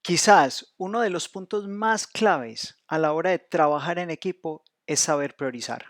Quizás uno de los puntos más claves a la hora de trabajar en equipo es saber priorizar.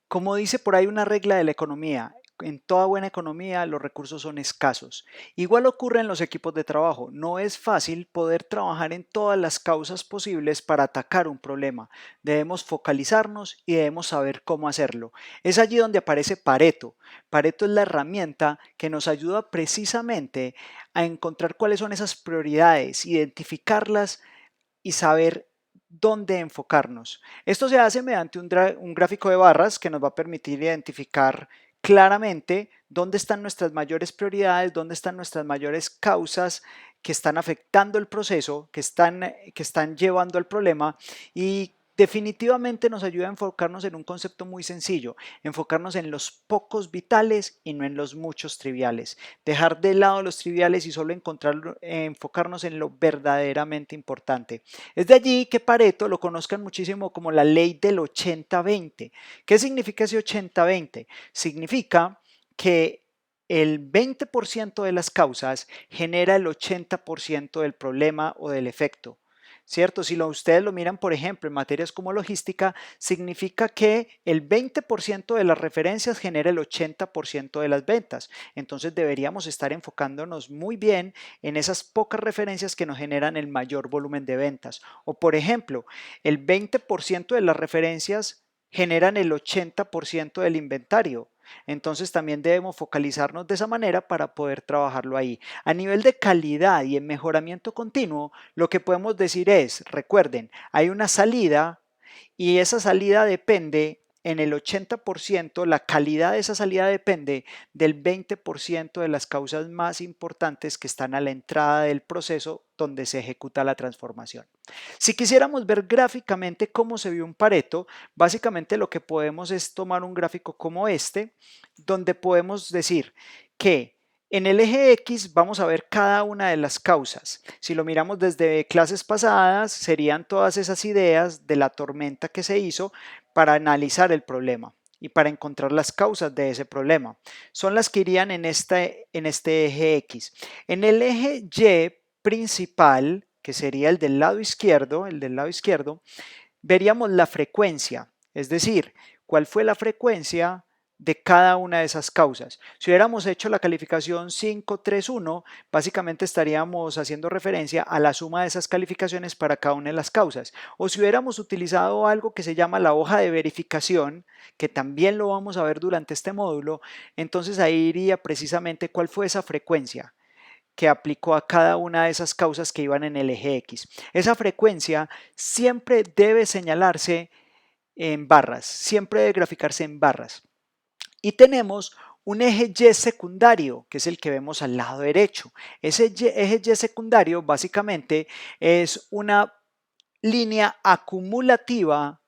Como dice por ahí una regla de la economía, en toda buena economía los recursos son escasos. Igual ocurre en los equipos de trabajo. No es fácil poder trabajar en todas las causas posibles para atacar un problema. Debemos focalizarnos y debemos saber cómo hacerlo. Es allí donde aparece Pareto. Pareto es la herramienta que nos ayuda precisamente a encontrar cuáles son esas prioridades, identificarlas y saber dónde enfocarnos. Esto se hace mediante un gráfico de barras que nos va a permitir identificar claramente dónde están nuestras mayores prioridades, dónde están nuestras mayores causas que están afectando el proceso, que están llevando al problema y definitivamente nos ayuda a enfocarnos en un concepto muy sencillo, enfocarnos en los pocos vitales y no en los muchos triviales, dejar de lado los triviales y solo enfocarnos en lo verdaderamente importante. Es de allí que Pareto lo conozcan muchísimo como la ley del 80-20. ¿Qué significa ese 80-20? Significa que el 20% de las causas genera el 80% del problema o del efecto. ¿Cierto? Si ustedes lo miran, por ejemplo, en materias como logística, significa que el 20% de las referencias genera el 80% de las ventas. Entonces deberíamos estar enfocándonos muy bien en esas pocas referencias que nos generan el mayor volumen de ventas. O por ejemplo, el 20% de las referencias generan el 80% del inventario. Entonces también debemos focalizarnos de esa manera para poder trabajarlo ahí. A nivel de calidad y en mejoramiento continuo, lo que podemos decir es, recuerden, hay una salida y esa salida depende en el 80%, la calidad de esa salida depende del 20% de las causas más importantes que están a la entrada del proceso donde se ejecuta la transformación. Si quisiéramos ver gráficamente cómo se vio un Pareto, básicamente lo que podemos es tomar un gráfico como este, donde podemos decir que en el eje X vamos a ver cada una de las causas. Si lo miramos desde clases pasadas, serían todas esas ideas de la tormenta que se hizo para analizar el problema y para encontrar las causas de ese problema. Son las que irían en este eje X. En el eje Y principal, que sería el del lado izquierdo, veríamos la frecuencia, es decir, cuál fue la frecuencia de cada una de esas causas. Si hubiéramos hecho la calificación 5-3-1, básicamente estaríamos haciendo referencia a la suma de esas calificaciones para cada una de las causas. O si hubiéramos utilizado algo que se llama la hoja de verificación, que también lo vamos a ver durante este módulo, entonces ahí iría precisamente cuál fue esa frecuencia que aplicó a cada una de esas causas que iban en el eje X. Esa frecuencia siempre debe señalarse en barras, siempre debe graficarse en barras. Y tenemos un eje Y secundario, que es el que vemos al lado derecho. Ese eje Y secundario básicamente es una línea acumulativa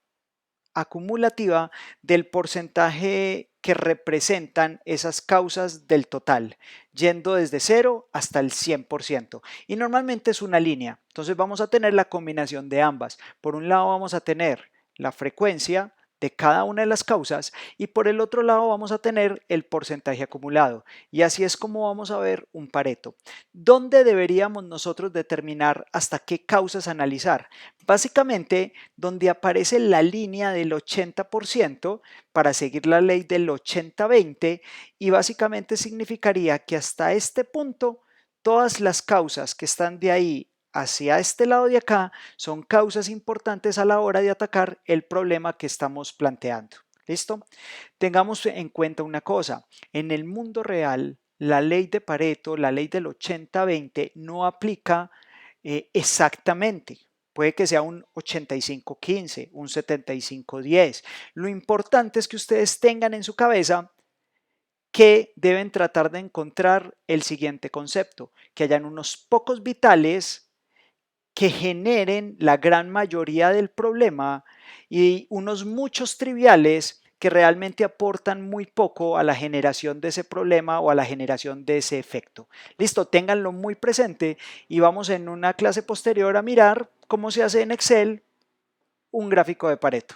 del porcentaje que representan esas causas del total, yendo desde 0 hasta el 100%. Y normalmente es una línea. Entonces vamos a tener la combinación de ambas. Por un lado vamos a tener la frecuencia de cada una de las causas y por el otro lado vamos a tener el porcentaje acumulado. Y así es como vamos a ver un Pareto. ¿Dónde deberíamos nosotros determinar hasta qué causas analizar? Básicamente, donde aparece la línea del 80% para seguir la ley del 80-20 y básicamente significaría que hasta este punto todas las causas que están de ahí hacia este lado de acá son causas importantes a la hora de atacar el problema que estamos planteando. ¿Listo? Tengamos en cuenta una cosa, en el mundo real la ley de Pareto, la ley del 80-20 no aplica exactamente. Puede que sea un 85-15, un 75-10. Lo importante es que ustedes tengan en su cabeza que deben tratar de encontrar el siguiente concepto, que hayan unos pocos vitales que generen la gran mayoría del problema y unos muchos triviales que realmente aportan muy poco a la generación de ese problema o a la generación de ese efecto. Listo, ténganlo muy presente y vamos en una clase posterior a mirar cómo se hace en Excel un gráfico de Pareto.